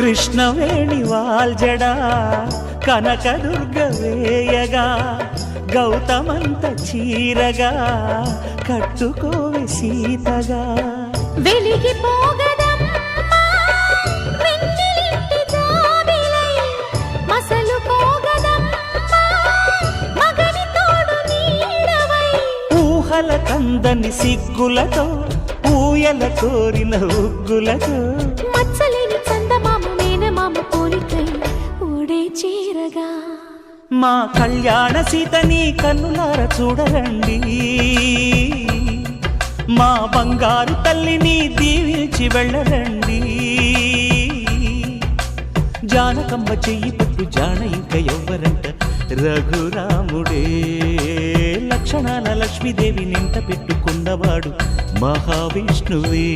కృష్ణవేణి వాల్జడా కనకదుర్గ వేయగా గౌతమంత చీరగా కట్టుకోవే సీతగా వెలిగిపోగదమ్మా వెన్నెలింటి జాబిలై మసలు పోగదమ్మా మగని తోడు నీడవై ఊహల కందని సిగ్గులతో ఊయల కోరిన ఉగ్గులతో మచ్చలేని చందమామ మేనమామ పోలికై ఊడే చీరగా మా కళ్యాణ సీతని కన్నులార చూడరండి మా బంగారు తల్లిని దీవించి వెళ్ళరండి జానకమ్మ చెయ్యి పట్టు జాన ఇంక ఎవ్వరంట రఘురాముడే లక్షణాల లక్ష్మీదేవి నింట పెట్టుకున్నవాడు మహావిష్ణువే